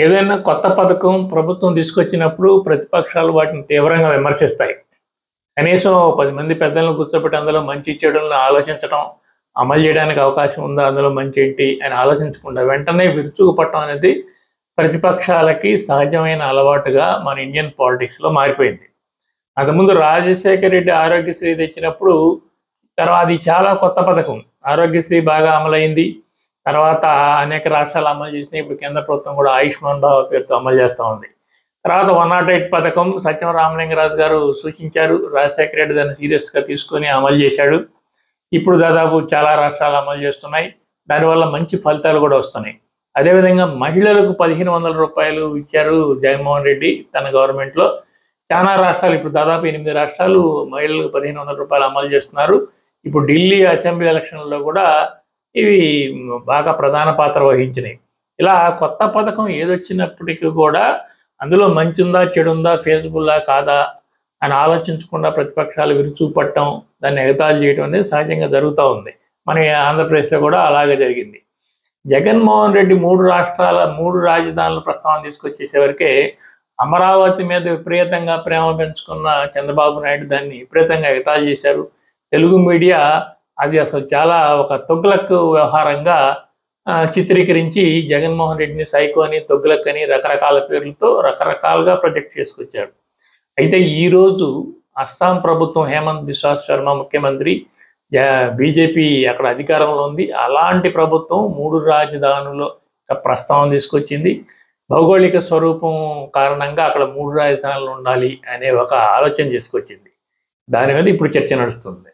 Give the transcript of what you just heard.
ఏదైనా కొత్త పథకం ప్రభుత్వం తీసుకొచ్చినప్పుడు ప్రతిపక్షాలు వాటిని తీవ్రంగా విమర్శిస్తాయి. కనీసం 10 మంది పెద్దలను కూర్చోబెట్టి అందులో మంచి చెడులను ఆలోచించటం, అమలు చేయడానికి అవకాశం ఉందా? అందులో మంచి ఏంటి అని ఆలోచించకుండా వెంటనే విరుచుకుపడటం అనేది ప్రతిపక్షాలకి సహజమైన అలవాటుగా మన ఇండియన్ పాలిటిక్స్‌లో మారిపోయింది. అంతకుముందు రాజశేఖర రెడ్డి ఆరోగ్యశ్రీ తెచ్చినప్పుడు అది చాలా కొత్త పథకం. ఆరోగ్యశ్రీ బాగా అమలైంది. తర్వాత అనేక రాష్ట్రాలు అమలు చేసినాయి. ఇప్పుడు కేంద్ర ప్రభుత్వం కూడా ఆయుష్మాన్ భావ పేరుతో అమలు చేస్తూ ఉంది. తర్వాత 108 పథకం సత్యం రామలింగరాజు గారు సూచించారు. రాజశేఖర రెడ్డి దాన్ని సీరియస్గా తీసుకొని అమలు చేశాడు. ఇప్పుడు దాదాపు చాలా రాష్ట్రాలు అమలు చేస్తున్నాయి. దానివల్ల మంచి ఫలితాలు కూడా వస్తున్నాయి. అదేవిధంగా మహిళలకు 1500 రూపాయలు ఇచ్చారు జగన్మోహన్ రెడ్డి తన గవర్నమెంట్లో. చాలా రాష్ట్రాలు ఇప్పుడు దాదాపు 8 రాష్ట్రాలు మహిళలకు 1500 రూపాయలు అమలు చేస్తున్నారు. ఇప్పుడు ఢిల్లీ అసెంబ్లీ ఎలక్షన్లో కూడా ఇవి బాగా ప్రధాన పాత్ర వహించినాయి. ఇలా కొత్త పథకం ఏదొచ్చినప్పటికీ కూడా అందులో మంచి ఉందా, చెడు ఉందా, ఫేస్బుల్లా కాదా అని ఆలోచించకుండా ప్రతిపక్షాలు విరుచుకుపట్టడం, దాన్ని ఎగతాళి చేయడం అనేది సహజంగా జరుగుతూ ఉంది. మన ఆంధ్రప్రదేశ్లో కూడా అలాగే జరిగింది. జగన్మోహన్ రెడ్డి 3 రాజధానుల ప్రస్తావన తీసుకొచ్చేసేవరకే అమరావతి మీద విపరీతంగా ప్రేమ పెంచుకున్న చంద్రబాబు నాయుడు దాన్ని విపరీతంగా ఎగతాళి చేశారు. తెలుగు మీడియా అది అసలు చాలా ఒక తొగ్లక్ వ్యవహారంగా చిత్రీకరించి జగన్మోహన్ రెడ్డిని సైకో అని, తొగ్లక్ అని రకరకాల పేర్లతో రకరకాలుగా ప్రొజెక్ట్ చేసుకొచ్చారు. అయితే ఈరోజు అస్సాం ప్రభుత్వం హేమంత్ బిశ్వా శర్మ ముఖ్యమంత్రి, బీజేపీ అక్కడ అధికారంలో ఉంది. అలాంటి ప్రభుత్వం 3 రాజధానుల ప్రస్తావన తీసుకొచ్చింది. భౌగోళిక స్వరూపం కారణంగా అక్కడ 3 రాజధానులు ఉండాలి అనే ఒక ఆలోచన చేసుకొచ్చింది. దాని మీద ఇప్పుడు చర్చ నడుస్తుంది.